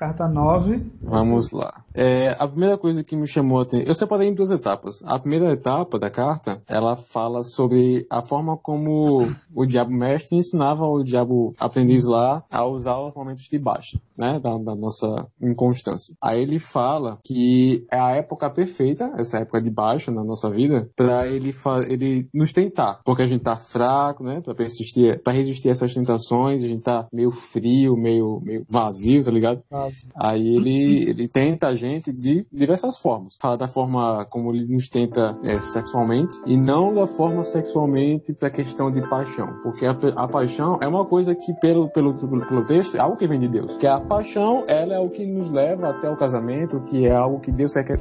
Carta 9. Vamos lá. A primeira coisa que me chamou a atenção... Eu separei em 2 etapas. A primeira etapa da carta, ela fala sobre a forma como o diabo mestre ensinava o diabo aprendiz lá a usar os momentos de baixa, né? Da nossa inconstância. Aí ele fala que é a época perfeita, essa época de baixa na nossa vida, pra ele nos tentar. Porque a gente tá fraco, né? Pra resistir a essas tentações, a gente tá meio frio, meio vazio, tá ligado? Aí ele tenta a gente de diversas formas. Fala da forma como ele nos tenta sexualmente e não da forma sexualmente pra questão de paixão. Porque a paixão é uma coisa que pelo texto é algo que vem de Deus. Que a paixão, ela é o que nos leva até o casamento, que é algo que Deus quer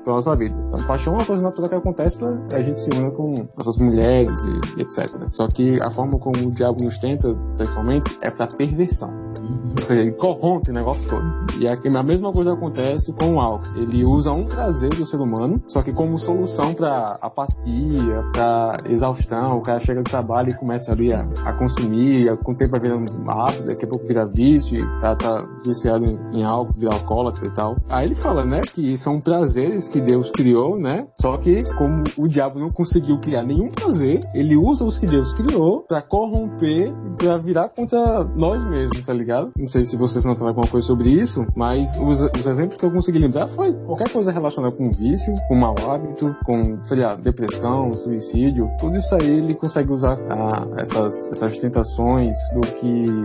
pra nossa vida. Então, paixão é uma coisa natural que acontece pra a gente se unir com nossas mulheres e etc. Né? Só que a forma como o diabo nos tenta sexualmente é pra perversão. Ou seja, ele corrompe o negócio todo. E aqui a mesma coisa acontece com o álcool. Ele usa um prazer do ser humano, só que como solução para apatia, para exaustão. O cara chega do trabalho e começa ali a consumir, com o tempo vai virando hábito, daqui a pouco vira vício, o cara tá viciado em álcool, vira alcoólatra e tal. Aí ele fala, né, que são prazeres que Deus criou, né, só que como o diabo não conseguiu criar nenhum prazer, ele usa os que Deus criou para corromper, para virar contra nós mesmos, tá ligado? Não sei se vocês não têm alguma coisa sobre isso, mas os exemplos que eu consegui lembrar foi qualquer coisa relacionada com vício, com mau hábito, com, sei lá, depressão, suicídio, tudo isso aí ele consegue usar essas tentações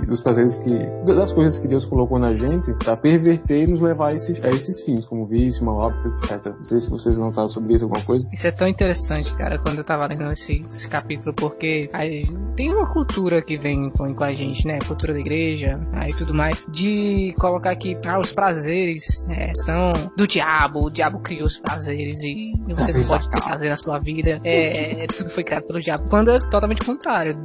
dos prazeres das coisas que Deus colocou na gente para perverter e nos levar a esses fins, como vício, mau hábito, etc. Não sei se vocês notaram sobre isso alguma coisa. Isso é tão interessante, cara, quando eu tava lendo esse capítulo, porque aí tem uma cultura que vem com a gente, né? Cultura da igreja, aí tudo mais, de colocar que os prazeres são do diabo, o diabo criou os prazeres e você não pode ter prazer na sua vida, tudo foi criado pelo diabo, quando é totalmente contrário.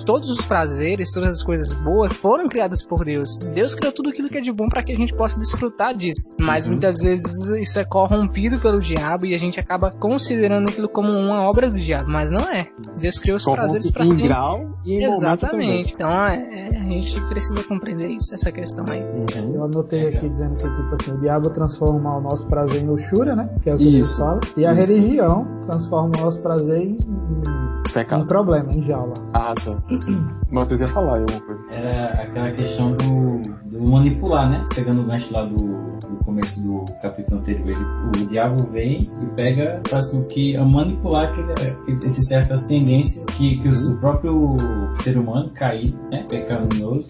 Todos os prazeres, todas as coisas boas foram criadas por Deus. Deus criou tudo aquilo que é de bom para que a gente possa desfrutar disso, mas muitas vezes isso é corrompido pelo diabo e a gente acaba considerando aquilo como uma obra do diabo, mas não é. Deus criou os prazeres para sempre. Grau e em exatamente. Então a gente precisa compreender isso, essa questão aí. Eu anotei aqui dizendo que tipo assim, o diabo transforma o nosso prazer em luxúria, né? Que é o que ele fala. E a religião transforma o nosso prazer em problema, em jaula. Tá. Matheus ia falar alguma coisa. Era aquela questão do manipular, né? Pegando o gancho lá do começo do capítulo anterior, o diabo vem e faz com que manipular essas certas tendências que o próprio ser humano caído, né? Pecaminoso,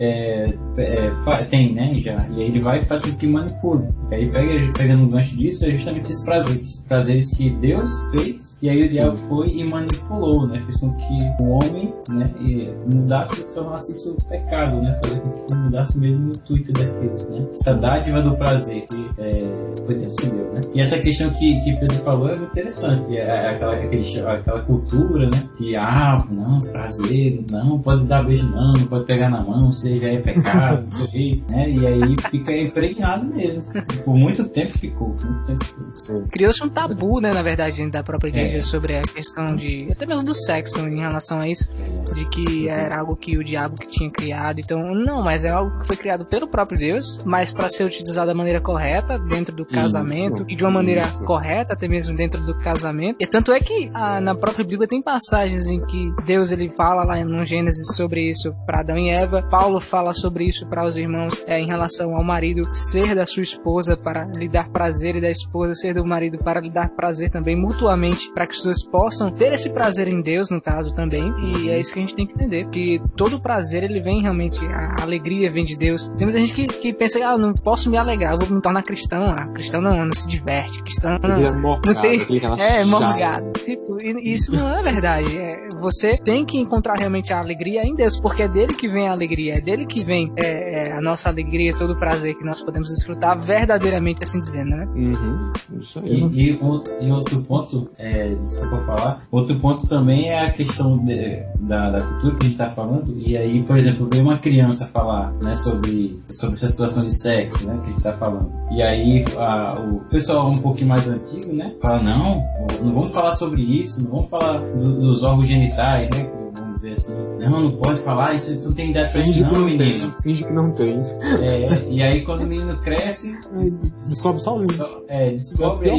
tem, né? Já. E aí ele vai e faz com que manipule. E aí pegando o gancho disso, é justamente esses prazeres que Deus fez, e aí o diabo foi e manipulou, né? Fez com que o homem, né? Tornasse isso pecado, né? Fazer com que mudasse mesmo o intuito daquilo, né? Essa dádiva do prazer que foi Deus que deu, né? E essa questão que Pedro falou é muito interessante. Aquela cultura, né? De não, prazer, não pode dar beijo, não pode pegar na mão, já é pecado, né? E aí fica impregnado mesmo. Por muito tempo ficou. Criou-se um tabu, né? Na verdade, dentro da própria igreja sobre a questão até mesmo do sexo em relação a isso, de que era algo que o diabo que tinha criado. Então, não, mas é algo que foi criado pelo próprio Deus, mas para ser utilizado da maneira correta dentro do casamento, e de uma maneira correta até mesmo dentro do casamento. E tanto é que na própria Bíblia tem passagens em que Deus ele fala lá no Gênesis sobre isso para Adão e Eva. Paulo fala sobre isso para os irmãos em relação ao marido ser da sua esposa para lhe dar prazer e da esposa ser do marido para lhe dar prazer também mutuamente, para que os dois possam ter esse prazer em Deus, no caso também. E é isso que a gente tem que entender, que todo prazer ele vem realmente, a alegria vem de Deus. Tem muita gente que pensa, não posso me alegrar, eu vou me tornar cristão. Cristão não se diverte, cristão não tem, morgado. Isso não é verdade. Você tem que encontrar realmente a alegria em Deus, porque é dele que vem a alegria, é dele que vem a nossa alegria, todo o prazer que nós podemos desfrutar verdadeiramente, assim dizendo, né? Isso aí. E outro ponto, desculpa falar, outro ponto também é a questão da cultura que a gente está falando. E aí, por exemplo, veio uma criança falar, né, sobre essa situação de sexo, né, que a gente está falando. E aí o pessoal um pouquinho mais antigo, né, fala, não vamos falar sobre isso, não vamos falar dos órgãos genitais, né, vamos dizer assim, não pode falar, isso tu tem idade pra isso não, menino. Finge que não tem. E aí quando o menino cresce... Descobre sozinho. Descobre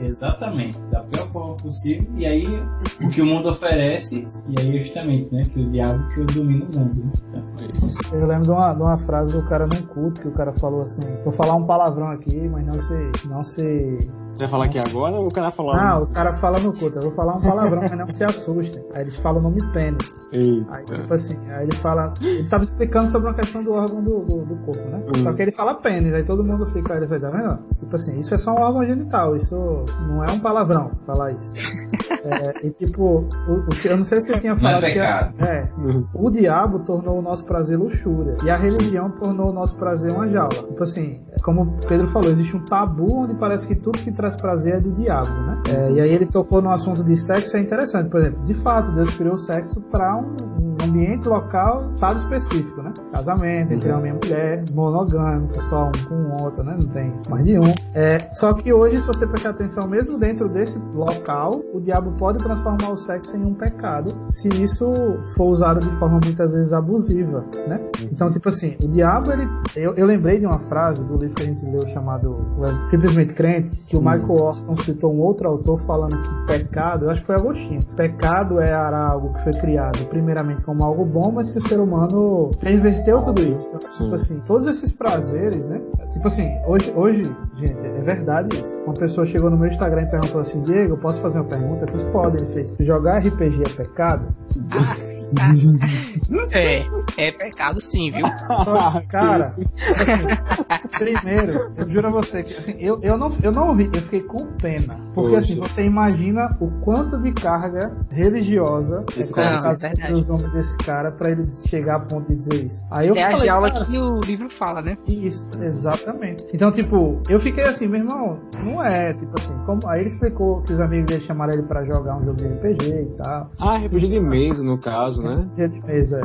exatamente, da pior forma possível, e aí o que o mundo oferece, e aí justamente, né, que o diabo que domina o mundo. Né? Então, eu lembro de uma frase do cara num culto, que o cara falou assim, vou falar um palavrão aqui, mas não se... Você vai falar aqui agora ou o cara falar? Não, o cara fala no culto, eu vou falar um palavrão, mas não se assustem. Aí eles falam o nome pênis. Eita. Aí tipo assim, aí ele fala, ele tava explicando sobre uma questão do órgão do corpo, né? Só que ele fala pênis, aí todo mundo fica, ele fala, tá vendo? Tipo assim, isso é só um órgão genital, isso não é um palavrão falar isso. E tipo, eu não sei se eu tinha falado o diabo tornou o nosso prazer luxúria e a religião tornou o nosso prazer uma jaula. Tipo assim, como Pedro falou, existe um tabu onde parece que tudo que traz prazer é do diabo, né? E aí ele tocou no assunto de sexo, é interessante, por exemplo, de fato, Deus criou o sexo para um ambiente local, estado específico, né? Casamento entre homem e mulher, monogâmico, só um com o outro, né? Não tem mais de um. Só que hoje, se você prestar atenção, mesmo dentro desse local, o diabo pode transformar o sexo em um pecado, se isso for usado de forma muitas vezes abusiva, né? Então, tipo assim, o diabo, eu lembrei de uma frase do livro que a gente leu chamado Simplesmente Crente, que o Michael Horton citou um outro autor falando que pecado, eu acho que foi Agostinho, pecado é algo que foi criado primeiramente como algo bom, mas que o ser humano perverteu tudo isso. Tipo assim, todos esses prazeres, né? Tipo assim, hoje, gente, é verdade isso. Uma pessoa chegou no meu Instagram e perguntou assim, Diego, eu posso fazer uma pergunta? Eu falei, pode. Ele fez, jogar RPG é pecado? É pecado sim, viu? Cara, assim, primeiro, eu juro a você que assim, eu não vi, eu fiquei com pena. Porque assim, você imagina o quanto de carga religiosa é colocado sobre os ombros desse cara pra ele chegar a ponto de dizer isso. Aí eu falei, a jaula que o livro fala, né? Isso, exatamente. Então, tipo, eu fiquei assim, meu irmão, não é, tipo assim, aí ele explicou que os amigos dele chamaram ele pra jogar um jogo de RPG e tal. RPG de mesa, no caso, né? RPG de mesa,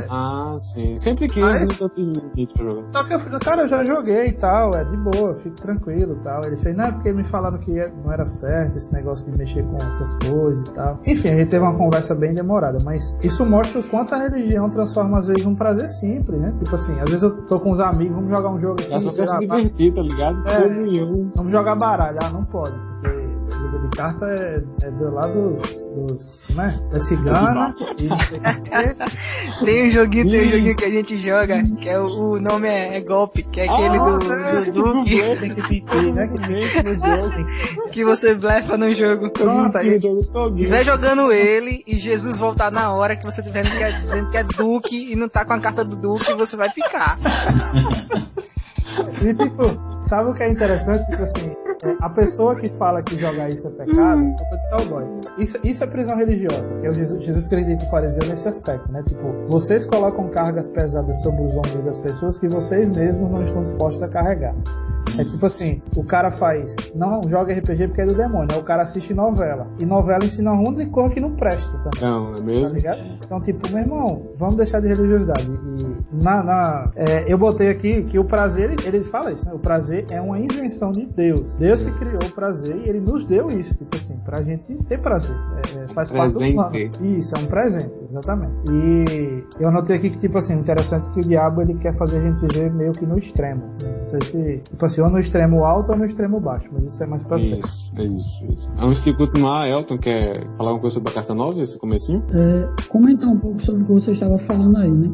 sim. Sempre quis, nunca tive limite pra jogar. Só que eu falei, cara, eu já joguei e tal, é de boa, fico tranquilo e tal. Ele fez, não, é porque me falaram que não era certo esse negócio de mexer com essas coisas e tal. Enfim, a gente teve uma conversa bem demorada, mas isso mostra o quanto a religião transforma às vezes um prazer simples, né? Tipo assim, às vezes eu tô com os amigos, vamos jogar um jogo aqui. É só pra se divertir, tá ligado? Vamos jogar baralho, não pode, porque jogo de carta é do lado dos né? Da cigana e não sei o que. Tem um joguinho que a gente joga, que é o nome é golpe, que é aquele do Duke. Tem que pedir, né? Que você blefa no jogo. Pronto, aí. E vai jogando ele e Jesus voltar na hora que você tá dizendo que é Duke e não tá com a carta do Duke, você vai ficar. E tipo, sabe o que é interessante? Tipo assim, a pessoa que fala que jogar isso é pecado, é culpa de Salboy. Isso é prisão religiosa, que é o Jesus critica o fariseu nesse aspecto, né? Tipo, vocês colocam cargas pesadas sobre os ombros das pessoas que vocês mesmos não estão dispostos a carregar. É tipo assim, o cara não joga RPG porque é do demônio, aí o cara assiste novela. E novela ensina um monte de cor que não presta também. Não, é mesmo? Tá ligado? Então, tipo, meu irmão, vamos deixar de religiosidade. E eu botei aqui que o prazer, ele fala isso, né? O prazer é uma invenção de Deus. Deus que criou o prazer e ele nos deu isso, tipo assim, pra gente ter prazer. Faz parte do plano. Isso, é um presente, exatamente. E eu anotei aqui que, tipo assim, interessante que o diabo, ele quer fazer a gente viver meio que no extremo. Não sei se, tipo assim, ou no extremo alto ou no extremo baixo, mas isso é mais pra frente. Isso. Antes de continuar, Elton, quer falar alguma coisa sobre a carta 9, esse comecinho? Comentar um pouco sobre o que você estava falando aí, né?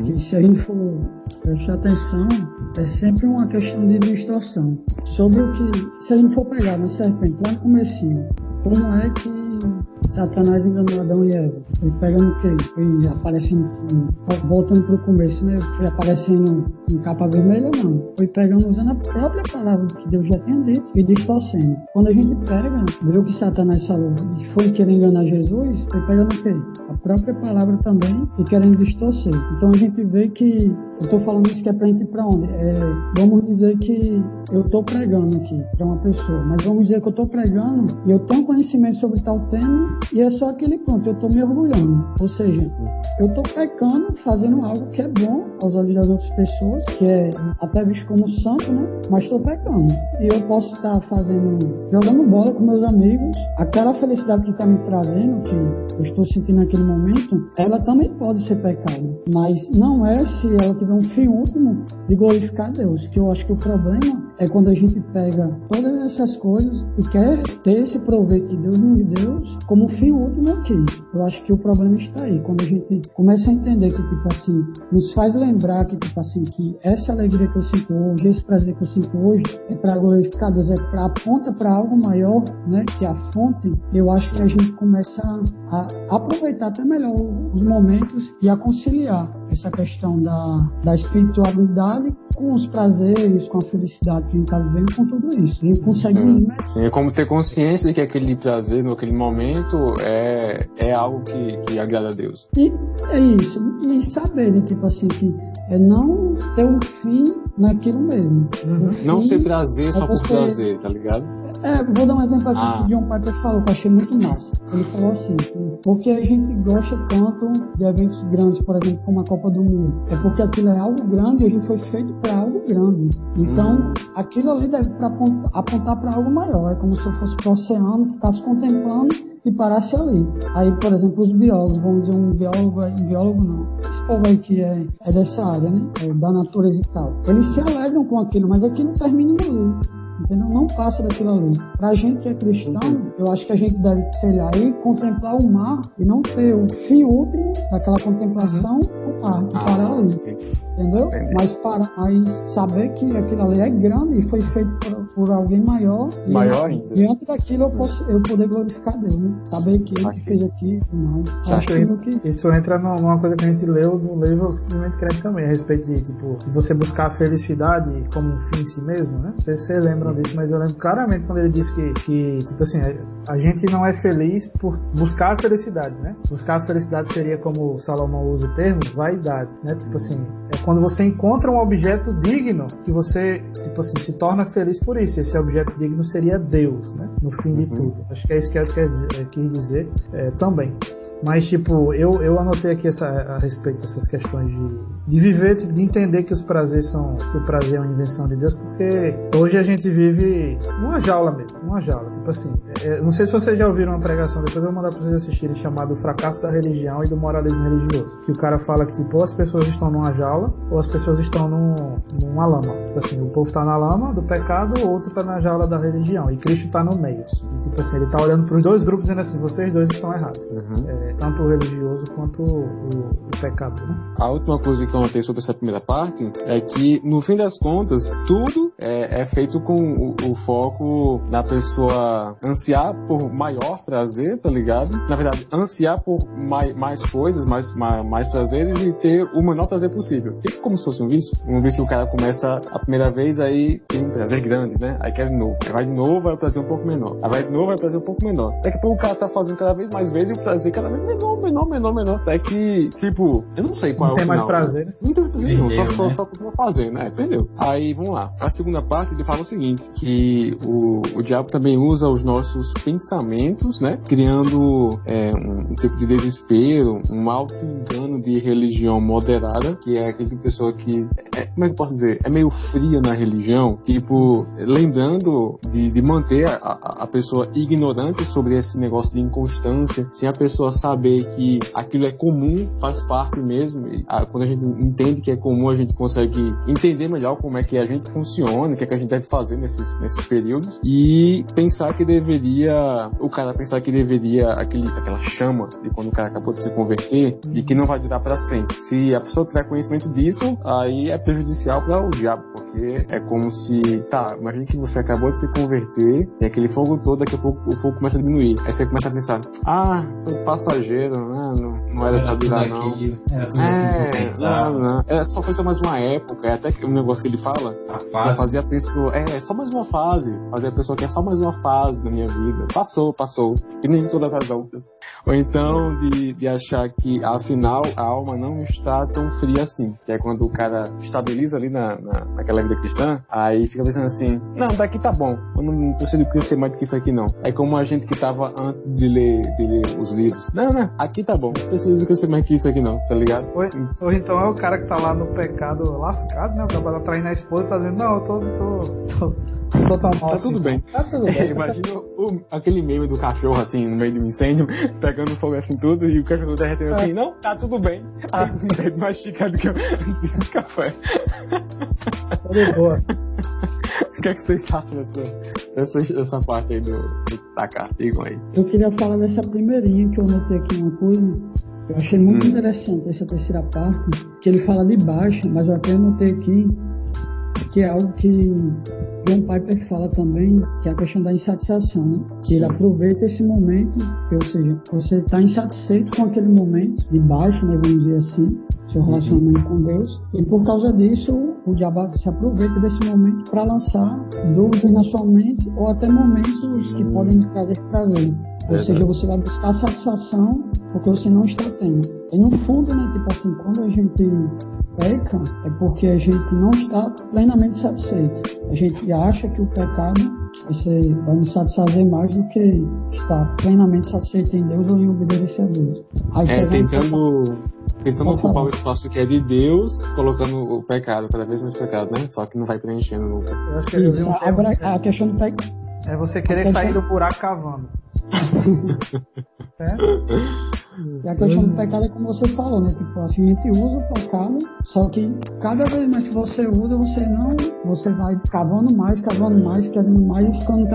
Que se a gente for prestar atenção, é sempre uma questão de distorção. Sobre o que, se a gente for pegar na serpente, lá no comecinho, como é que Satanás enganou Adão e Eva? Ele pegando o quê? Ele aparecendo, voltando pro começo, né? Foi aparecendo em capa vermelha, não. Foi pegando, usando a própria palavra que Deus já tinha dito e distorcendo. Quando a gente pega, vê o que Satanás falou e foi querer enganar Jesus, foi pegando o quê? A própria palavra também e querendo distorcer. Então a gente vê que Eu tô falando isso que é pra gente ir pra onde? Vamos dizer que eu tô pregando aqui pra uma pessoa, mas vamos dizer que eu tô pregando e eu tenho conhecimento sobre tal tema e é só aquele ponto, eu tô me orgulhando. Ou seja, eu tô pecando, fazendo algo que é bom aos olhos das outras pessoas, que é até visto como santo, né? Mas tô pecando. E eu posso estar jogando bola com meus amigos, aquela felicidade que tá me trazendo, que eu estou sentindo naquele momento, ela também pode ser pecado. Mas não é se ela tiver um fim último de glorificar a Deus. Que eu acho que o problema é quando a gente pega todas essas coisas e quer ter esse proveito que Deus nos deu como fim último aqui. Eu acho que o problema está aí. Quando a gente começa a entender que, tipo assim, nos faz lembrar que, tipo assim, que essa alegria que eu sinto hoje, esse prazer que eu sinto hoje, é para glorificar Deus, aponta para algo maior, né? Que a fonte, eu acho que a gente começa a aproveitar até melhor os momentos e a conciliar essa questão da espiritualidade com os prazeres, com a felicidade que a gente está vivendo, com tudo isso. A gente consegue... Sim, é como ter consciência de que aquele prazer, naquele momento, é algo que agrada a Deus. E é isso. E saber, né, tipo assim, que é não ter um fim naquilo mesmo. Não ser prazer só por prazer, tá ligado? Vou dar um exemplo aqui que John Piper falou, que eu achei muito massa. Ele falou assim, porque a gente gosta tanto de eventos grandes, por exemplo, como a Copa do Mundo. É porque aquilo é algo grande e a gente foi feito para algo grande. Então, aquilo ali deve apontar para algo maior. É como se eu fosse para o oceano, ficasse contemplando e parasse ali. Aí, por exemplo, os biólogos, vamos dizer, um biólogo não, esse povo aí que é dessa área, né, da natureza e tal, eles se alegram com aquilo, mas aquilo termina ali. Entendeu? Não passa daquilo ali. Pra gente que é cristão, eu acho que a gente deve, sei lá, ir contemplar o mar e não ter o fim último daquela contemplação do mar, e parar ali. Entendeu? Mas saber que aquilo ali é grande e foi feito por alguém maior. Maior ainda. Diante daquilo eu poder glorificar Deus, né? Saber que ele que fez aqui e tudo mais. Isso entra numa coisa que a gente leu no livro Simplesmente Crente também, a respeito de você buscar a felicidade como um fim em si mesmo, né? Não sei se vocês lembram disso, mas eu lembro claramente quando ele disse que tipo assim, a gente não é feliz por buscar a felicidade, né? Buscar a felicidade seria, como Salomão usa o termo, vaidade, né? Tipo assim, é quando você encontra um objeto digno que você, tipo assim, se torna feliz por isso. Esse objeto digno seria Deus, né? No fim de tudo. Acho que é isso que eu quis dizer também. Mas, tipo, eu anotei aqui a respeito dessas questões de viver, tipo, de entender que o prazer é uma invenção de Deus, porque hoje a gente vive numa jaula mesmo, tipo assim, não sei se vocês já ouviram uma pregação, depois eu vou mandar pra vocês assistirem, chamado O Fracasso da Religião e do Moralismo Religioso, que o cara fala que, tipo, ou as pessoas estão numa jaula, ou as pessoas estão numa lama. Tipo assim, o povo tá na lama do pecado, o outro tá na jaula da religião, e Cristo tá no meio. E, tipo assim, ele tá olhando pros dois grupos dizendo assim, vocês dois estão errados. Tanto o religioso quanto o pecado, né? A última coisa que eu notei sobre essa primeira parte é que, no fim das contas, tudo é feito com o foco na pessoa ansiar por maior prazer, tá ligado? Na verdade, ansiar por mais coisas, mais prazeres e ter o menor prazer possível. Tipo como se fosse um vício. Um vício que o cara começa a primeira vez, aí tem um prazer grande, né? Aí quer de novo. Aí vai de novo, vai o prazer um pouco menor. Aí vai de novo, vai o prazer um pouco menor. Daqui a pouco o cara tá fazendo cada vez mais vezes e o prazer cada vez menor. Até que, tipo, eu não sei qual é o final. Não tem mais prazer, né? Não tem mais prazer, não. Só continua fazendo, né? Entendeu? Aí, vamos lá. A segunda parte, ele fala o seguinte, que o diabo também usa os nossos pensamentos, né? Criando um tipo de desespero, um auto-engano de religião moderada, que é aquele tipo de pessoa que, como é que eu posso dizer? É meio fria na religião, tipo, lembrando de manter a pessoa ignorante sobre esse negócio de inconstância, sem a pessoa saber que aquilo é comum, faz parte mesmo, e quando a gente entende que é comum, a gente consegue entender melhor como é que a gente funciona, o que é que a gente deve fazer nesses períodos, e pensar que deveria, aquela chama de quando o cara acabou de se converter, e que não vai durar para sempre. Se a pessoa tiver conhecimento disso, aí é prejudicial para o diabo, porque é como se, imagina que você acabou de se converter, e aquele fogo todo, daqui a pouco o fogo começa a diminuir, aí você começa a pensar, foi passageiro, né? não era pra durar, não. Não. Só foi só mais uma época, é até que um negócio que ele fala, fazer a pessoa, só mais uma fase, fazer a pessoa que é só mais uma fase da minha vida. Passou, que nem todas as outras. Ou então de achar que, afinal, a alma não está tão fria assim, que é quando o cara estabiliza ali naquela vida cristã, aí fica pensando assim, não, daqui tá bom, eu não preciso crescer mais do que isso aqui não. É como a gente que tava antes de ler os livros, não, aqui tá bom, não preciso crescer mais que isso aqui não, tá ligado? Ou então é o cara que tá lá no pecado lascado, né, o cara tá traindo a esposa e tá dizendo, não, eu tô tão mal tá assim. Tudo bem. Tá tudo bem. Imagina aquele meme do cachorro assim, no meio de um incêndio, pegando fogo assim tudo, e o cachorro derretendo assim, não, tá tudo bem. Aí bebe mais xícara do que o café. Tá de boa. O que é que vocês acham dessa parte aí da carta? Digam aí. Eu queria falar dessa primeirinha, que eu notei aqui uma coisa. Eu achei muito interessante essa terceira parte, que ele fala de baixa, mas eu até notei aqui que é algo que John Piper fala também, que é a questão da insatisfação, né? Que ele aproveita esse momento, ou seja, você está insatisfeito com aquele momento de baixa, né, vamos dizer assim, seu relacionamento com Deus, e por causa disso o diabo se aproveita desse momento para lançar dúvidas na sua mente, ou até momentos que podem lhe trazer prazer. Ou seja, você vai buscar satisfação porque você não está tendo. E no fundo, né, tipo assim, quando a gente peca, é porque a gente não está plenamente satisfeito. A gente acha que o pecado vai nos satisfazer mais do que estar plenamente satisfeito em Deus ou em obedecer a Deus. Aí tentando ocupar o espaço que é de Deus, colocando o pecado, cada vez mais pecado, né? Só que não vai preenchendo nunca. Eu acho que eu vi agora, a questão do pecado é você querer sair do buraco cavando. E a questão do pecado é como você falou, né? Tipo, assim, a gente usa o pecado, só que cada vez mais que você usa, você vai cavando mais, querendo mais e ficando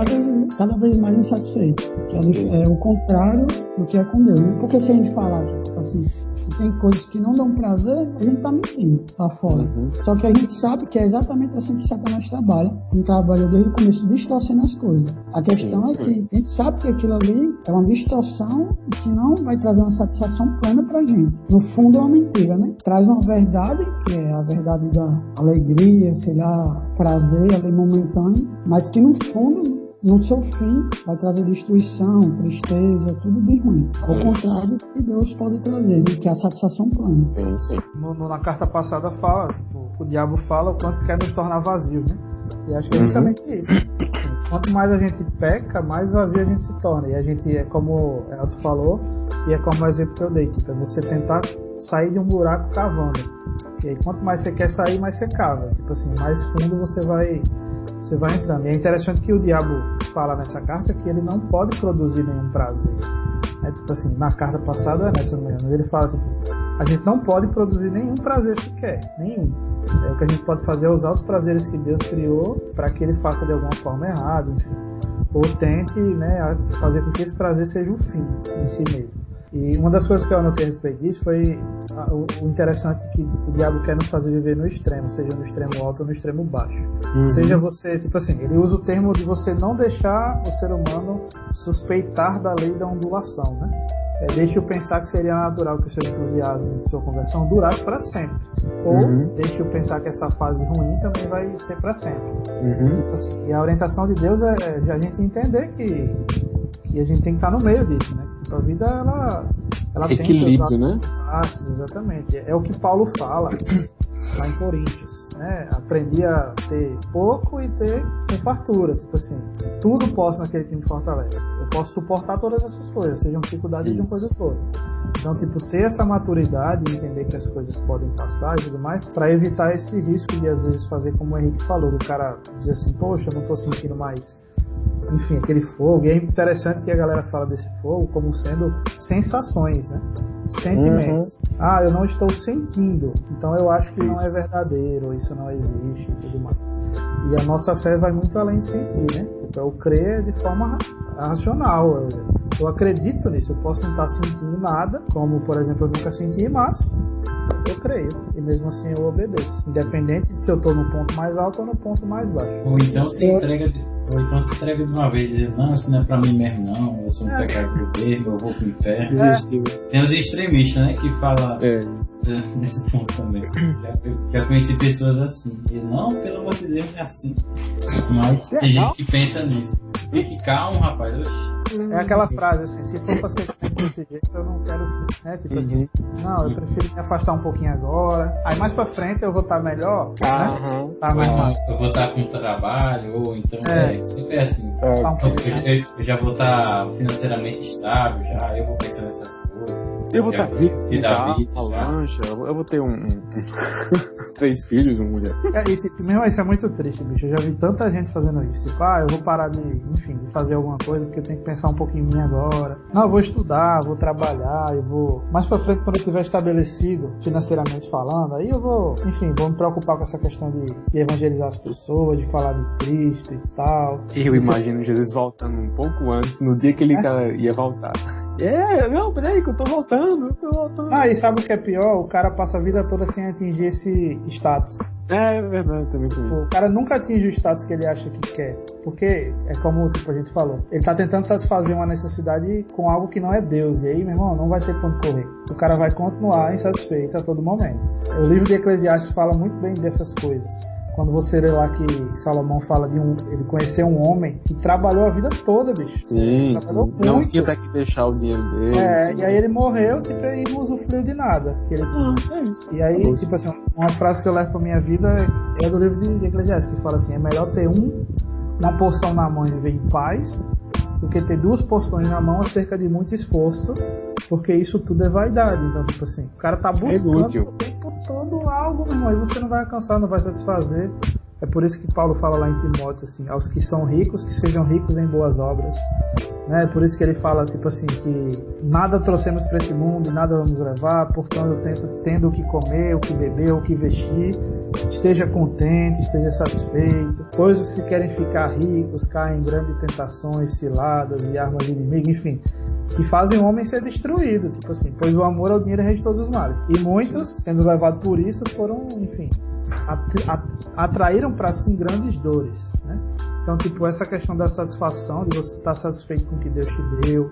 cada vez mais insatisfeito. Que é o contrário do que é com Deus, né? Porque se a gente falar, tipo assim, que tem coisas que não dão prazer, a gente tá mentindo lá fora. Só que a gente sabe que é exatamente assim que Satanás trabalha. Ele trabalha desde o começo distorcendo as coisas. A questão é que a gente sabe que aquilo ali é uma distorção e que não vai trazer uma satisfação plena pra gente. No fundo é uma mentira, né? Traz uma verdade, que é a verdade da alegria, sei lá, prazer ali momentâneo, mas que no fundo, no seu fim, vai trazer destruição, tristeza, tudo de ruim. Ao contrário que Deus pode trazer, que é a satisfação plena. Na carta passada fala, tipo, o diabo fala o quanto quer nos tornar vazios, né? E acho que é justamente isso. Quanto mais a gente peca, mais vazio a gente se torna. E a gente, é como o Elton falou, e é como o exemplo que eu dei, tipo, é você tentar sair de um buraco cavando. E aí, quanto mais você quer sair, mais você cava. Tipo assim, mais fundo você vai entrando. E é interessante que o diabo fala nessa carta que ele não pode produzir nenhum prazer. É tipo assim, na carta passada, nessa mesmo, ele fala, tipo, a gente não pode produzir nenhum prazer sequer, nenhum. O que a gente pode fazer é usar os prazeres que Deus criou para que ele faça de alguma forma errado, enfim. Ou tente, né, fazer com que esse prazer seja o fim em si mesmo. E uma das coisas que eu anotei a respeito disso foi o interessante que o diabo quer nos fazer viver no extremo, seja no extremo alto ou no extremo baixo. Seja você, tipo assim, ele usa o termo de você não deixar o ser humano suspeitar da lei da ondulação, né? Deixe-o pensar que seria natural que o seu entusiasmo e sua conversão durasse para sempre. Ou deixe-o pensar que essa fase ruim também vai ser para sempre. Tipo assim, e a orientação de Deus é a gente entender que a gente tem que estar no meio disso, né? Tipo, a vida, ela tem equilíbrio, né? Partes, exatamente. É o que Paulo fala lá em Coríntios, né? Aprendi a ter pouco e ter com fartura. Tipo assim, tudo posso naquele que me fortalece. Eu posso suportar todas essas coisas, sejam dificuldades de uma coisa toda. Então, tipo, ter essa maturidade e entender que as coisas podem passar e tudo mais, para evitar esse risco de, às vezes, fazer como o Henrique falou, do cara dizer assim, poxa, eu não tô sentindo mais, enfim, aquele fogo. E é interessante que a galera fala desse fogo como sendo sensações, né? Sentimentos. Eu não estou sentindo, então eu acho que não é verdadeiro, isso não existe e tudo mais. E a nossa fé vai muito além de sentir, né? Eu creio de forma racional. Eu acredito nisso. Eu posso não estar sentindo nada, como, por exemplo, eu nunca senti, mas eu creio. E mesmo assim eu obedeço. Independente de se eu estou no ponto mais alto ou no ponto mais baixo. Ou então se entrega Ou então se entrega de uma vez e diz, não, isso não é pra mim mesmo, não, eu sou um pecador mesmo, eu vou pro inferno. Desistiu. Tem os extremistas, né, que falam nesse ponto também. Já conheci pessoas assim. E não, pelo amor de Deus, não é assim. Mas tem gente que pensa nisso. Fique calmo, rapaz. Oxi. É aquela frase assim, se for pra ser desse jeito, eu não quero ser, né? Tipo assim, não, eu prefiro me afastar um pouquinho agora. Aí mais pra frente eu vou estar melhor, né? Tá mais eu vou estar com trabalho, ou então sempre é assim. Eu já vou estar financeiramente estável, já, eu vou pensar nessas coisas. Eu vou estar rico, uma lancha, eu vou ter 3 filhos, uma mulher. Isso é muito triste, bicho. Eu já vi tanta gente fazendo isso. Tipo, eu vou parar de fazer alguma coisa porque eu tenho que pensar um pouquinho em mim agora. Não, eu vou estudar, vou trabalhar, eu vou... Mais pra frente, quando eu estiver estabelecido, financeiramente falando, aí eu vou me preocupar com essa questão de evangelizar as pessoas, de falar de Cristo e tal. Eu imagino Jesus voltando um pouco antes, no dia que ele ia voltar. Não, peraí que eu tô voltando. E sabe o que é pior? O cara passa a vida toda sem atingir esse status. É verdade, também com isso. O cara nunca atinge o status que ele acha que quer. Porque é como a gente falou. Ele tá tentando satisfazer uma necessidade com algo que não é Deus. E aí, meu irmão, não vai ter ponto correr. O cara vai continuar insatisfeito a todo momento. O livro de Eclesiastes fala muito bem dessas coisas. Quando você lê lá que Salomão fala ele conheceu um homem que trabalhou a vida toda, bicho. Sim, não tinha até que deixar o dinheiro dele. E aí ele morreu, e não usufruiu de nada que ele tinha. Isso. E aí, tipo assim, uma frase que eu levo pra minha vida é do livro de Eclesiastes, que fala assim, é melhor ter uma porção na mão e viver em paz, do que ter 2 porções na mão acerca de muito esforço, porque isso tudo é vaidade. Então, tipo assim, o cara tá buscando o tempo todo algo, meu irmão, e você não vai alcançar, não vai satisfazer. É por isso que Paulo fala lá em Timóteo, assim, aos que são ricos, que sejam ricos em boas obras. Né? É por isso que ele fala, tipo assim, que nada trouxemos para esse mundo e nada vamos levar, portanto, tendo o que comer, o que beber, o que vestir, esteja contente, esteja satisfeito. Pois os que querem ficar ricos caem em grandes tentações, ciladas e armas de inimigo, enfim, que fazem o homem ser destruído, tipo assim, pois o amor ao dinheiro é rei de todos os males. E muitos, tendo levado por isso, foram, enfim, atraíram para si grandes dores, né? Então, tipo, essa questão da satisfação, de você estar satisfeito com o que Deus te deu,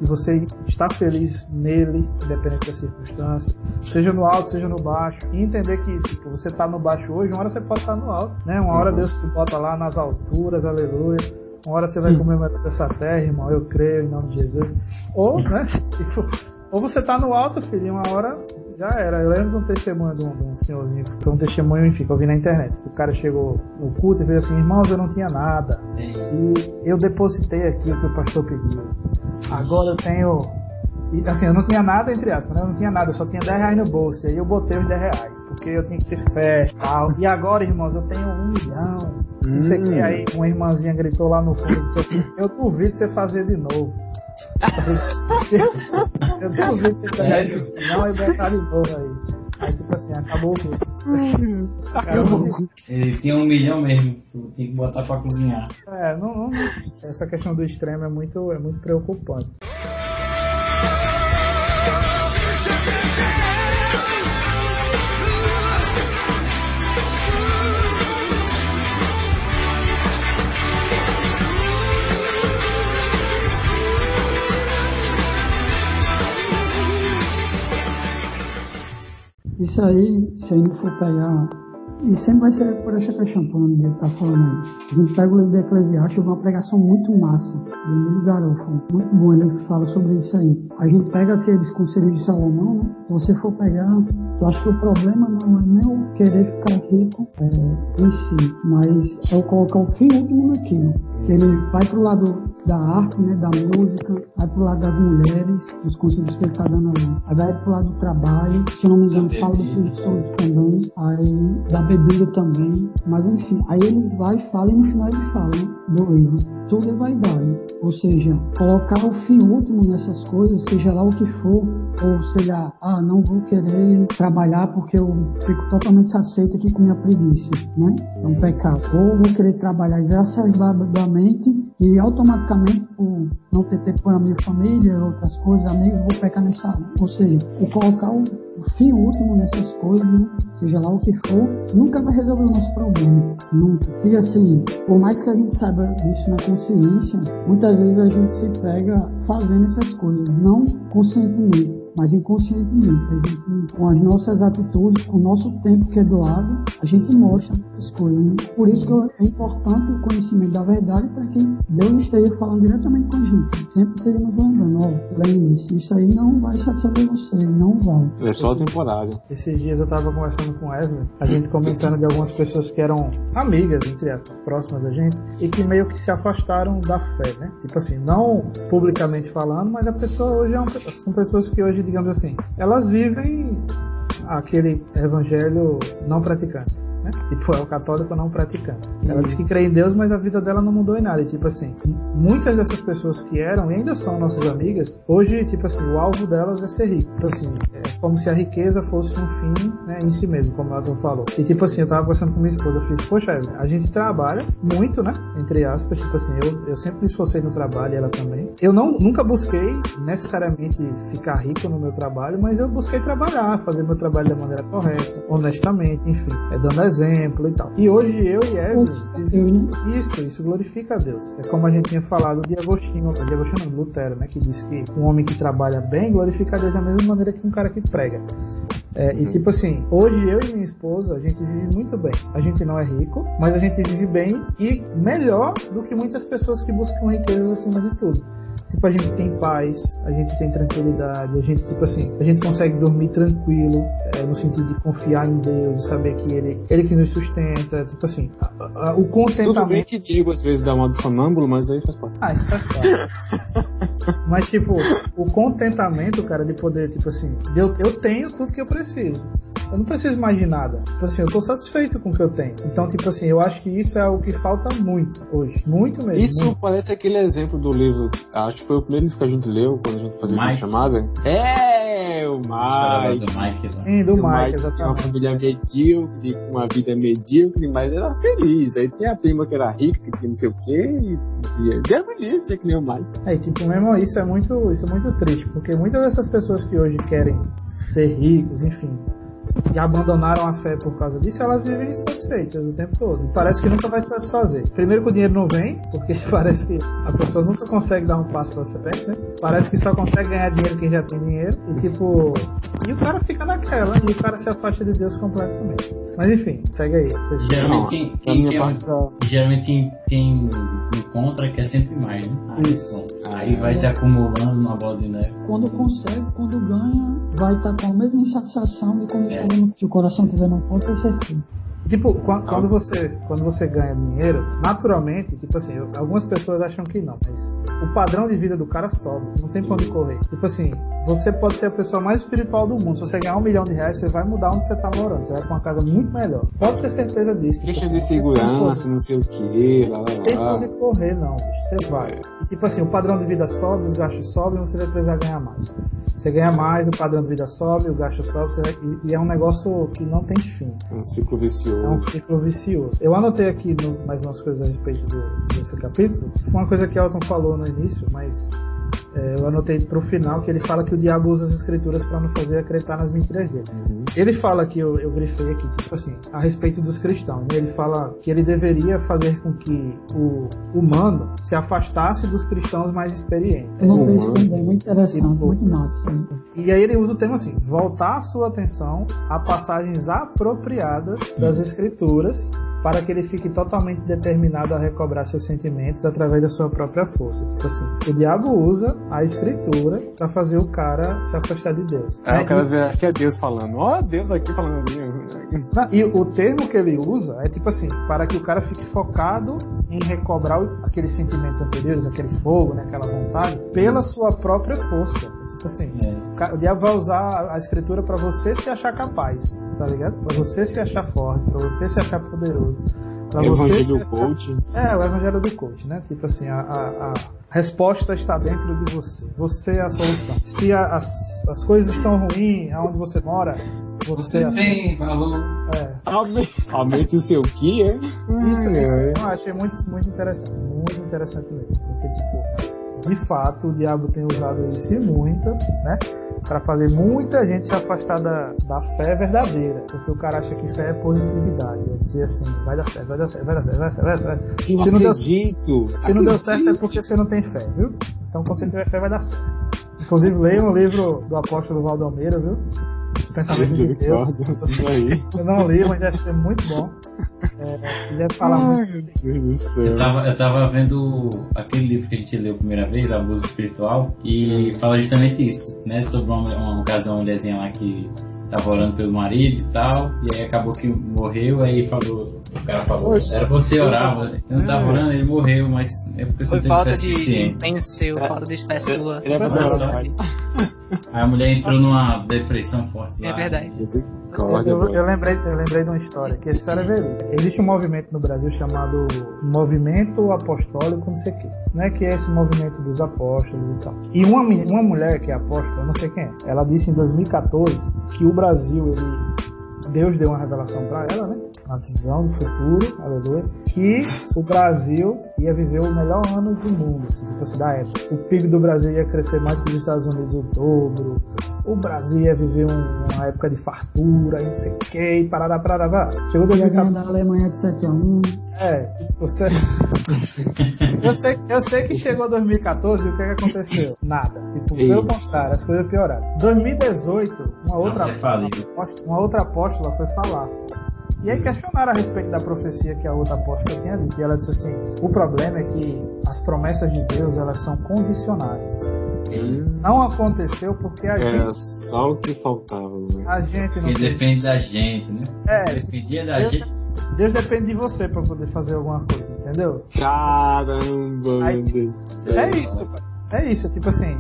de você estar feliz nele, independente da circunstância, seja no alto, seja no baixo, e entender que, tipo, você está no baixo hoje, uma hora você pode estar no alto, né? Uma hora Deus te bota lá nas alturas, aleluia. Uma hora você vai comer melhor dessa terra, irmão, eu creio, em nome de Jesus. Ou, né? Tipo, ou você tá no alto, filho, e uma hora já era. Eu lembro de um testemunho de um senhorzinho, foi um testemunho, enfim, que eu vi na internet. O cara chegou no culto e fez assim, irmãos, eu não tinha nada. E eu depositei aqui o que o pastor pediu. Agora eu tenho... E, assim, eu não tinha nada, entre aspas, né? Eu não tinha nada, eu só tinha R$10 no bolso. E aí eu botei os R$10, porque eu tinha que ter fé e tal. E agora, irmãos, eu tenho 1 milhão. Não sei o que. Aí uma irmãzinha gritou lá no fundo, eu duvido você fazer de novo. Eu duvido você fazer de não e botar de novo aí. Aí, tipo assim, acabou o vídeo. Ele tinha 1 milhão mesmo, tem que botar pra cozinhar. Não. Essa questão do extremo é muito preocupante. Isso aí, se a gente for pegar, e sempre vai ser por essa questão que o André está falando aí. A gente pega o livro de Eclesiastes, uma pregação muito massa, do Emílio Garofalo, muito bom, ele fala sobre isso aí. A gente pega aqueles conselhos de Salomão, né? Se você for pegar, eu acho que o problema não é nem o querer ficar rico em si, mas é o colocar o fim último naquilo. Que ele vai pro lado da arte, né, da música, vai pro lado das mulheres, os conselhos que ele tá dando ali. Aí vai pro lado do trabalho, se não me engano, fala do preguiçoso também, aí da bebida também, mas enfim, aí ele vai e fala, e no final ele fala, né, do livro. Tudo é vaidade, ou seja, colocar o fim último nessas coisas, seja lá o que for, ou seja, não vou querer trabalhar porque eu fico totalmente satisfeito aqui com minha preguiça, né? É um pecado. Ou vou querer trabalhar exacerbadamente e automaticamente, por não ter tempo para a minha família, outras coisas, amigos, vou pecar nessa área. Ou seja, o colocar o fim último nessas coisas, né? Seja lá o que for, nunca vai resolver o nosso problema. Nunca. E assim, por mais que a gente saiba disso na consciência, muitas vezes a gente se pega fazendo essas coisas, não conscientemente, mas inconscientemente. A gente, com as nossas atitudes, com o nosso tempo que é doado, a gente mostra as coisas. Né? Por isso que é importante o conhecimento da verdade para que Deus esteja falando diretamente com a gente. Sempre esteja nos lembrando, lembre isso aí não vai satisfazer você, não vai. É só temporário. Esses dias eu tava conversando com o Evelyn, a gente comentando de algumas pessoas que eram amigas, entre aspas, próximas da gente, e que meio que se afastaram da fé, né? Tipo assim, não publicamente falando, mas a pessoa hoje são pessoas que hoje, digamos assim, elas vivem aquele evangelho não praticante, né? Tipo, é o católico não praticante. Ela diz que crê em Deus, mas a vida dela não mudou em nada. E tipo assim, muitas dessas pessoas que eram e ainda são nossas amigas, hoje, tipo assim, o alvo delas é ser rico. Tipo assim, é como se a riqueza fosse um fim, né, em si mesmo, como o Adam falou. E tipo assim, eu tava conversando com minha esposa, eu fiz, poxa, a gente trabalha muito, né? Entre aspas, tipo assim, eu sempre me esforcei no trabalho e ela também. Eu nunca busquei necessariamente ficar rico no meu trabalho, mas eu busquei trabalhar, fazer meu trabalho da maneira correta, honestamente, enfim, dando exemplo e tal. E hoje eu e Evelyn, isso glorifica a Deus. É como a gente tinha falado de Agostinho, não, Lutero, né, que diz que um homem que trabalha bem glorifica a Deus da mesma maneira que um cara que prega. E tipo assim, hoje eu e minha esposa, a gente vive muito bem. A gente não é rico, mas a gente vive bem e melhor do que muitas pessoas que buscam riquezas acima de tudo. Tipo, a gente tem paz, a gente tem tranquilidade, a gente, tipo assim, a gente consegue dormir tranquilo, no sentido de confiar em Deus, de saber que Ele que nos sustenta, tipo assim, o contentamento... Tudo bem que Diego às vezes dá uma do sonâmbulo, mas aí faz parte. Isso faz parte. Mas, tipo, o contentamento, cara, de poder, tipo assim, eu tenho tudo que eu preciso. Eu não preciso mais de nada. Tipo assim, eu tô satisfeito com o que eu tenho. Então, tipo assim, eu acho que isso é algo que falta muito hoje. Muito mesmo. Isso muito. Parece aquele exemplo do livro, acho que foi o primeiro livro que a gente leu quando a gente fazia uma chamada. O Mike. Sim, do Mike, exatamente. Tinha uma família medíocre, com uma vida medíocre, mas era feliz. Aí tem a prima que era rica, que tinha não sei o quê, e dizia, Deus me livre, você que nem o Mike. Tipo, mesmo isso é muito triste, porque muitas dessas pessoas que hoje querem ser ricos, enfim, e abandonaram a fé por causa disso, elas vivem insatisfeitas o tempo todo. E parece que nunca vai se satisfazer. Primeiro que o dinheiro não vem, porque parece que a pessoa nunca consegue dar um passo pra frente, né? Parece que só consegue ganhar dinheiro quem já tem dinheiro. E tipo... E o cara fica naquela, e o cara se afasta de Deus completamente. Mas enfim, segue aí. Geralmente quem encontra quer sempre mais, né? Aí vai se acumulando uma bola de neve. Quando consegue, quando ganha, vai estar com a mesma insatisfação de quando se o coração estiver na ponta, é certinho. Tipo, quando você ganha dinheiro, naturalmente, tipo assim, algumas pessoas acham que não, mas o padrão de vida do cara sobe, não tem pra onde correr. Tipo assim, você pode ser a pessoa mais espiritual do mundo, se você ganhar R$1 milhão, você vai mudar onde você tá morando, você vai pra uma casa muito melhor. Pode ter certeza disso. Queixa de segurança, não sei o que, lá. Não tem pra onde correr, não, bicho, você vai. E tipo assim, o padrão de vida sobe, os gastos sobem, você vai precisar ganhar mais. Você ganha mais, o padrão de vida sobe, o gasto sobe, e é um negócio que não tem fim. É um ciclo vicioso. É um ciclo vicioso. Eu anotei aqui mais umas coisas a respeito desse capítulo. Foi uma coisa que Elton falou no início, mas eu anotei pro final que ele fala que o diabo usa as escrituras para não fazer acreditar nas mentiras dele. Ele fala que eu grifei aqui, tipo assim, a respeito dos cristãos, né? Ele fala que ele deveria fazer com que o humano se afastasse dos cristãos mais experientes. Eu não vejo isso também, muito interessante, muito massa. E aí ele usa o termo assim, voltar a sua atenção a passagens apropriadas das escrituras para que ele fique totalmente determinado a recobrar seus sentimentos através da sua própria força. Tipo assim, o diabo usa a escritura para fazer o cara se afastar de Deus. O cara acha que é Deus falando. Deus aqui falando ali. E o termo que ele usa é tipo assim, para que o cara fique focado em recobrar aqueles sentimentos anteriores, aquele fogo, né, aquela vontade, pela sua própria força. Tipo assim, o diabo vai usar a escritura para você se achar capaz, tá ligado? Para você se achar forte, para você se achar poderoso. O evangelho do coach. O evangelho do coach, né? Tipo assim, a resposta está dentro de você. Você é a solução. Se as coisas estão ruins, aonde você mora, você tem valor. Aumente o seu ki, é? Isso. Eu achei muito interessante. Muito interessante mesmo. Porque, tipo, de fato, o diabo tem usado isso muito, né? para fazer muita gente se afastar da fé verdadeira, porque o cara acha que fé é positividade, é dizer assim, vai dar certo, vai dar certo, vai dar certo, vai dar certo, vai dar certo. Se não deu certo é porque você não tem fé, viu? Então quando você tiver fé vai dar certo. Inclusive leia um livro do apóstolo Valdomiro, viu? Pensamento de Deus. Eu não li, mas deve ser muito bom. Ele deve falar muito. Eu tava vendo aquele livro que a gente leu a primeira vez, Abuso Espiritual, e fala justamente isso, né? Sobre uma ocasião, uma mulherzinha lá que tava orando pelo marido e tal, e aí acabou que morreu, aí o cara falou, era pra você orar, eu não tava orando, ele morreu, mas é porque você tem fé suficiente. Venceu, falta de fé sua. Aí a mulher entrou numa depressão forte lá. É verdade. Eu lembrei de uma história, que essa história é verídica. Existe um movimento no Brasil chamado Movimento Apostólico não sei o quê, né? Que é esse movimento dos apóstolos e tal. E uma mulher que é apóstola, eu não sei quem é, ela disse em 2014 que o Brasil, Deus deu uma revelação para ela, né? Uma visão do futuro, aleluia, que o Brasil ia viver o melhor ano do mundo, assim, tipo assim, da época. O PIB do Brasil ia crescer mais que os Estados Unidos o dobro, o Brasil ia viver uma época de fartura, não sei o que, e parará. Chegou 2014. Da Alemanha de 7-1. Você... eu sei que chegou 2014 e o que aconteceu? Nada. Tipo, pelo contrário, as coisas pioraram. 2018, uma outra apóstola foi falar. E aí questionaram a respeito da profecia que a outra apóstola tinha dito. E ela disse assim, o problema é que as promessas de Deus, elas são condicionais. Não aconteceu porque a gente... É só o que faltava, né? A gente não... Porque depende da gente, né? Dependia da gente. Deus depende de você pra poder fazer alguma coisa, entendeu? Caramba, aí, meu Deus. É isso, tipo assim...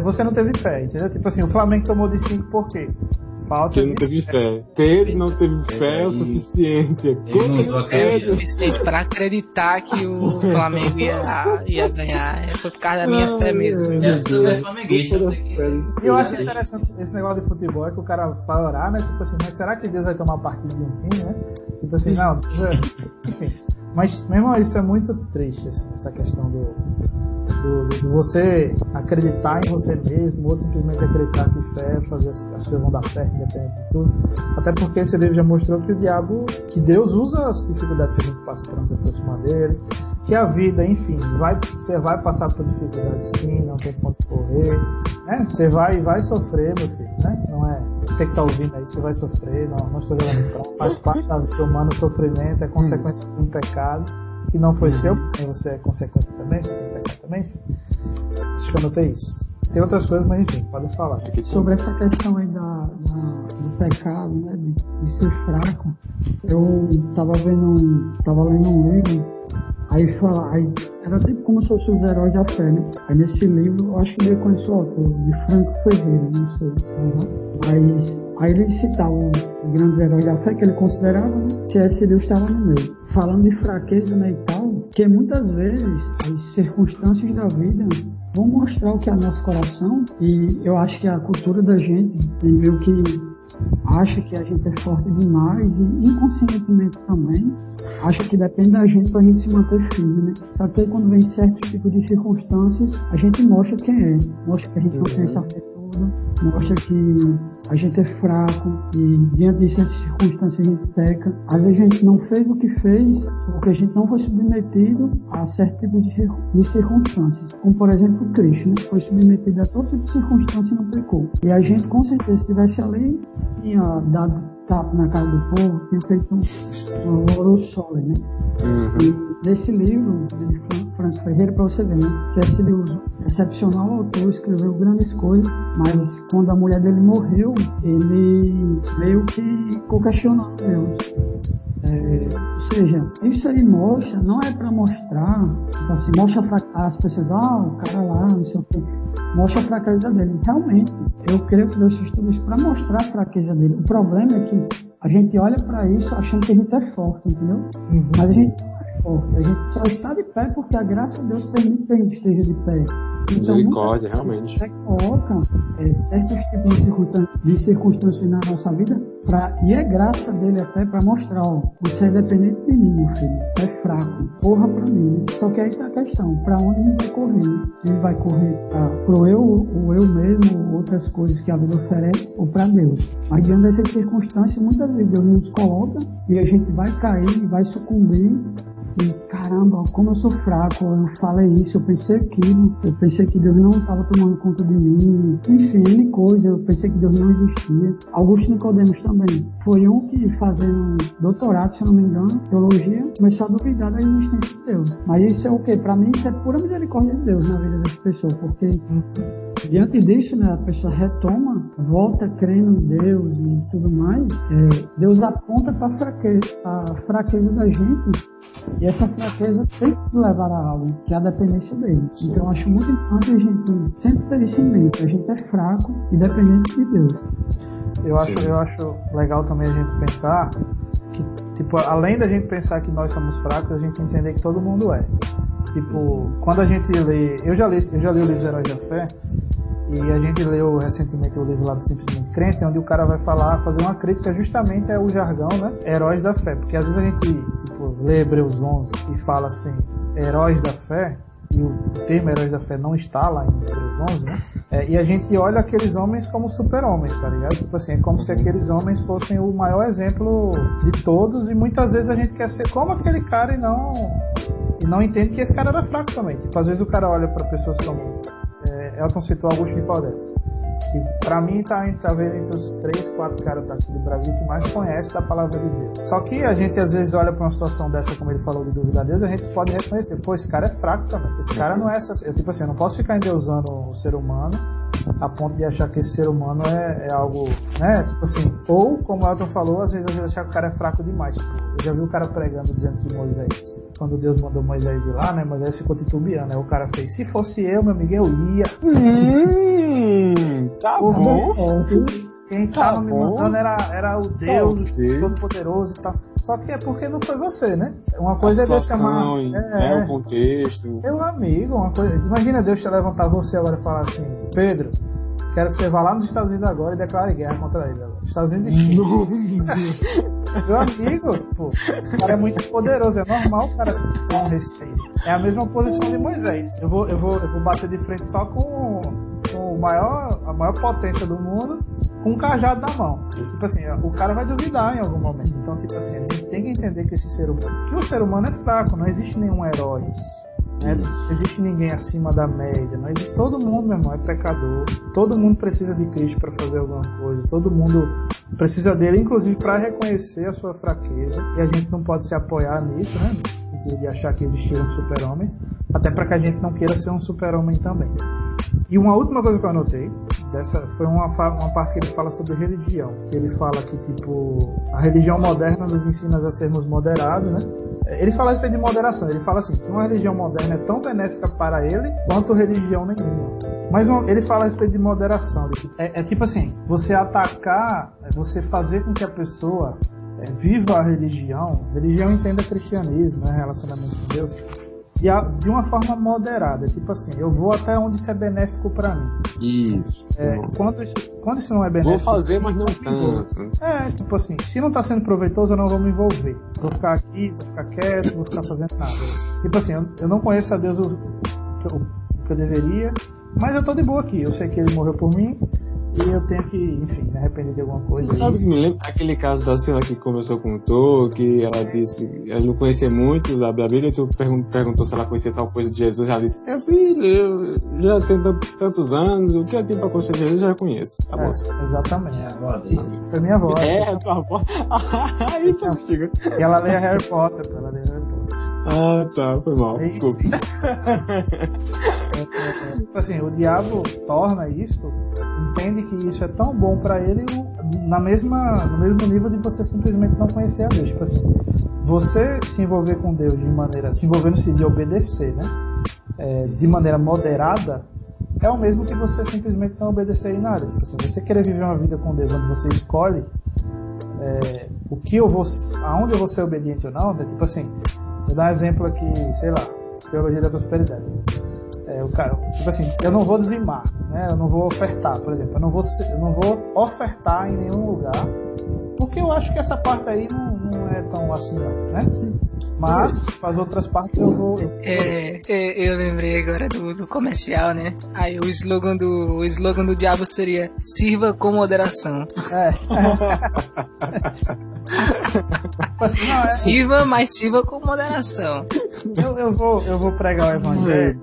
você não teve fé, entendeu? Tipo assim, o Flamengo tomou de 5 por quê? Porque não teve fé. Pedro não teve fé o suficiente. Suficiente para acreditar que o Flamengo ia ganhar. Foi por causa da minha fé mesmo. Eu é flamenguista. E eu acho interessante esse negócio de futebol, é que o cara vai orar, né? Tipo assim, mas será que Deus vai tomar partido de um time, né? Tipo assim, não. Enfim. Mas, meu irmão, isso é muito triste, assim, essa questão de você acreditar em você mesmo, ou simplesmente acreditar que fé, fazer as coisas vão dar certo, independente de tudo. Até porque esse livro já mostrou que que Deus usa as dificuldades que a gente passa para nos aproximar dele, que a vida, enfim, você vai passar por dificuldades sim, não tem como correr, né? Você vai sofrer, meu filho, né? Não é você que está ouvindo aí, você vai sofrer, não estou jogando pra faz parte da vida humana, o sofrimento é consequência de um pecado que não foi seu, porque você é consequência também, você tem pecado também, enfim. Acho que eu anotei isso. Tem outras coisas, mas enfim, podem falar. Sobre essa questão aí do pecado, né, de ser fraco, eu tava lendo um livro, aí era tipo como se fosse os heróis da fé, né? Aí nesse livro, eu acho que ele conheceu o autor, de Franco Ferreira, não sei se aí ele citava os grandes heróis da fé que ele considerava, né? C.S. Lewis estava no meio. Falando de fraqueza, né, e tal, que muitas vezes as circunstâncias da vida vão mostrar o que é nosso coração, e eu acho que a cultura da gente meio que acha que a gente é forte demais, e inconscientemente também acha que depende da gente pra gente se manter firme, né? Só que aí quando vem certos tipos de circunstâncias, a gente mostra quem é, mostra que a gente não tem essa fé toda, mostra que a gente é fraco e diante de certas circunstâncias a gente peca. Às vezes a gente não fez o que fez porque a gente não foi submetido a certo tipo de circunstâncias. Como por exemplo o Cristo, né? Foi submetido a todo tipo de circunstância e não pecou. E a gente com certeza, se estivesse ali, tinha dado tapa na cara do povo, tinha feito um alvoroço sólido, né? E nesse livro de Franco Ferreira, para você ver, né? C.S. Lewis, excepcional autor, escreveu grandes coisas, mas quando a mulher dele morreu, ele meio que ficou questionando Deus. Ou seja, isso aí mostra, não é para mostrar, tipo assim, mostra as pessoas, o cara lá, não sei o que, mostra a fraqueza dele. Realmente, eu creio que Deus fez tudo isso para mostrar a fraqueza dele. O problema é que a gente olha para isso achando que a gente é forte, entendeu? Mas a gente forte. A gente só está de pé porque a graça de Deus permite que a gente esteja de pé. Então, misericórdia, realmente. Você coloca certos tipos de circunstâncias na nossa vida e é graça dele até para mostrar, ó, você é dependente de mim, meu filho, é fraco, corra para mim. Só que aí tá a questão, para onde a gente vai correr? Ele vai correr pro o eu mesmo, outras coisas que a vida oferece, ou para Deus? Mas diante dessas circunstâncias, muitas vezes Deus nos coloca e a gente vai cair, vai sucumbir. E caramba, como eu sou fraco, eu falei isso, eu pensei aquilo, eu pensei que Deus não estava tomando conta de mim, enfim, N coisa, eu pensei que Deus não existia. Augusto Nicodemos também foi um que, fazendo doutorado, se não me engano, teologia, começou a duvidar da existência de Deus. Mas isso é o quê? Para mim isso é pura misericórdia de Deus na vida das pessoas, porque diante disso, né, a pessoa retoma, volta crendo em Deus e tudo mais, Deus aponta para a fraqueza da gente. E essa fraqueza tem que levar a algo, que é a dependência dele. Sim. Então eu acho muito importante a gente sempre ter isso em mente. A gente é fraco e dependente de Deus. Eu acho legal também a gente pensar que, tipo, além da gente pensar que nós somos fracos, a gente entender que todo mundo é. Tipo, quando a gente lê... Eu já li o livro dos Heróis da Fé, e a gente leu recentemente o livro lá do Simplesmente Crente, onde o cara vai fazer uma crítica justamente ao jargão, né? Heróis da fé. Porque às vezes a gente, tipo, lê Hebreus 11 e fala assim, heróis da fé, e o termo heróis da fé não está lá em Hebreus 11, né? E a gente olha aqueles homens como super-homens, tá ligado? Tipo assim, é como se aqueles homens fossem o maior exemplo de todos, e muitas vezes a gente quer ser como aquele cara e não entende que esse cara era fraco também. Tipo, às vezes o cara olha para pessoas como... Elton citou Augusto Nicodemos. E pra mim tá talvez entre os 3, 4 caras daqui do Brasil que mais conhece da palavra de Deus. Só que a gente às vezes olha pra uma situação dessa, como ele falou, de dúvida a Deus, a gente pode reconhecer, pô, esse cara é fraco também. Esse cara não é essa... Tipo assim, eu não posso ficar endeusando o ser humano a ponto de achar que esse ser humano é algo, né? Tipo assim, ou como o Elton falou, às vezes achar que o cara é fraco demais. Tipo, eu já vi o cara pregando dizendo que Moisés, quando Deus mandou Moisés ir lá, né? Moisés ficou titubeando. Aí o cara fez, se fosse eu, meu amigo, eu ia. Tá bom. Quem tava me mandando era o Deus Todo-Poderoso e tal. Só que é porque não foi você, né? Uma coisa é Deus chamar... o contexto. Meu amigo, uma coisa... Imagina Deus te levantar você agora e falar assim, Pedro, quero que você vá lá nos Estados Unidos agora e declare guerra contra ele. Estados Unidos e China. Meu amigo, tipo, esse cara é muito poderoso, é normal o cara ter um receio. É a mesma posição de Moisés. Eu vou bater de frente só com a maior potência do mundo, com um cajado na mão. Tipo assim, o cara vai duvidar em algum momento. Então, tipo assim, a gente tem que entender que o ser humano é fraco, não existe nenhum herói. Né? Não existe ninguém acima da média, não existe. Todo mundo, meu irmão, é pecador. Todo mundo precisa de Cristo para fazer alguma coisa. Todo mundo precisa dele, inclusive para reconhecer a sua fraqueza. E a gente não pode se apoiar nisso, né? De achar que existiram super-homens, até para que a gente não queira ser um super-homem também. E uma última coisa que eu anotei, foi uma parte que ele fala sobre religião. Que ele fala que, tipo, a religião moderna nos ensina a sermos moderados, né? Ele fala a respeito de moderação. Ele fala assim, que uma religião moderna é tão benéfica para ele quanto religião nenhuma. Mas ele fala a respeito de moderação. É tipo assim, você atacar, você fazer com que a pessoa viva a religião entenda cristianismo, né, relacionamento com Deus, de uma forma moderada. Tipo assim, eu vou até onde isso é benéfico para mim. Isso. Quando isso não é benéfico... Vou fazer, mas não tanto. Tipo assim, se não tá sendo proveitoso, eu não vou me envolver. Vou ficar aqui, vou ficar quieto, vou ficar fazendo nada. Tipo assim, eu não conheço a Deus o que eu deveria, mas eu tô de boa aqui. Eu sei que ele morreu por mim, e eu tenho que, enfim, me arrepender de alguma coisa. Sabe que me lembra aquele caso da senhora que conversou com o Tô, que ela disse, ela não conhecia muito da Bíblia, e tu perguntou se ela conhecia tal coisa de Jesus, ela disse, filho, eu já tenho tantos anos, o que eu tenho pra conhecer de Jesus, eu já conheço. Tá bom. Exatamente. Minha avó dele. Foi minha avó. Tua avó. Aí tá chega. E ela lê Harry Potter, Ah, tá, foi mal. Desculpa. Tipo assim, o diabo torna isso, entende que isso é tão bom pra ele no mesmo nível de você simplesmente não conhecer a Deus. Tipo assim, você se envolver com Deus se envolver no sentido de obedecer, né? De maneira moderada, é o mesmo que você simplesmente não obedecer em nada. Tipo assim, você querer viver uma vida com Deus onde você escolhe aonde eu vou ser obediente ou não, né? Tipo assim, vou dar um exemplo aqui, sei lá, teologia da prosperidade. O cara, tipo assim, eu não vou dizimar, né? Eu não vou ofertar, por exemplo. Eu não vou ofertar em nenhum lugar, porque eu acho que essa parte aí não é tão assim, não, né? Mas, as outras partes eu vou... Eu lembrei agora do comercial, né? Aí o slogan do diabo seria: sirva com moderação. Sirva, mas sirva com moderação. Eu vou pregar o evangelho.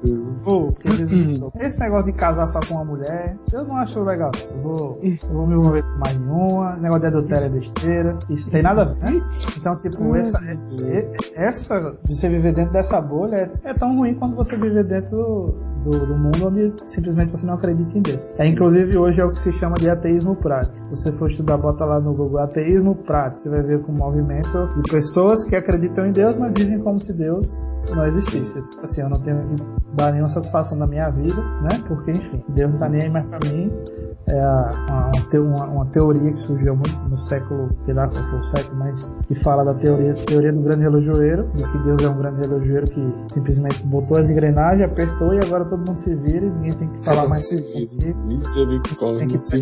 Esse negócio de casar só com uma mulher, eu não acho legal. Eu vou me envolver com mais nenhuma. Negócio de adultério é besteira. Isso tem nada a ver, né? Então, tipo, essa de você viver dentro dessa bolha é tão ruim quanto você viver dentro do mundo onde simplesmente você não acredita em Deus. Inclusive, hoje é o que se chama de ateísmo prático. Se você for estudar, bota lá no Google ateísmo prático, você vai ver com um movimento de pessoas que acreditam em Deus, mas vivem como se Deus não existisse. Assim, eu não tenho que dar nenhuma satisfação na minha vida, né? Porque, enfim, Deus não tá nem aí mais pra mim. É uma teoria que surgiu muito no século, sei lá qual foi o século, mas que fala da teoria do grande relojoeiro, de que Deus é um grande relojoeiro que simplesmente botou as engrenagens, apertou e agora todo mundo se vira e ninguém tem que falar mais. Se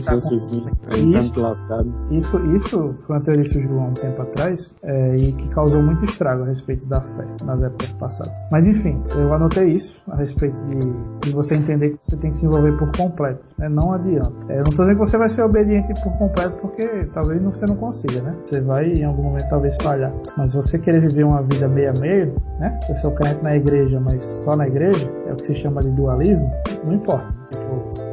fosse assim, tanto lascado. Isso foi uma teoria que surgiu há um tempo atrás e que causou muito estrago a respeito da fé nas épocas passadas. Mas enfim, eu anotei isso a respeito de você entender que você tem que se envolver por completo, né? Não adianta. Eu não estou dizendo que você vai ser obediente por completo, porque talvez você não consiga, né? Você vai em algum momento talvez falhar. Mas você querer viver uma vida meio a meio, né? Eu sou crente na igreja, mas só na igreja, é o que se chama de dualismo, não importa.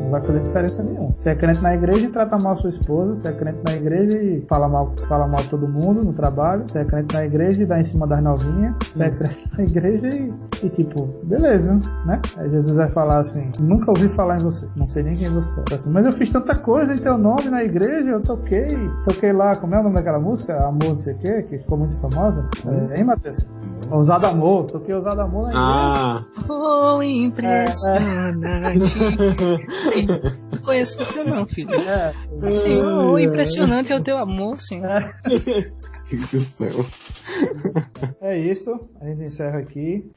Não vai fazer diferença nenhuma. Você é crente na igreja e trata mal sua esposa, você é crente na igreja e fala mal de todo mundo no trabalho, você é crente na igreja e dá em cima das novinhas, você é crente na igreja e tipo, beleza, né? Aí Jesus vai falar assim: nunca ouvi falar em você, não sei nem quem você é. Assim, mas eu fiz tanta coisa em teu nome na igreja, eu toquei lá, como é o nome daquela música? Amor, não sei o que ficou muito famosa. Hein, Matheus? Ousado Amor, toquei Ousado Amor na igreja. Oh, impressionante. Não conheço você não, filho. Senhor, impressionante é o teu amor, Senhor. É isso, a gente encerra aqui.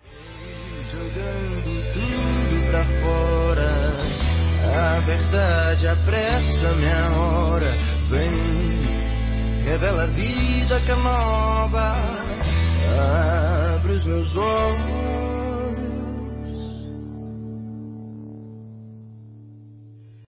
Jogando tudo pra fora, a verdade apressa minha hora. Vem, revela a vida que é nova, abre os meus olhos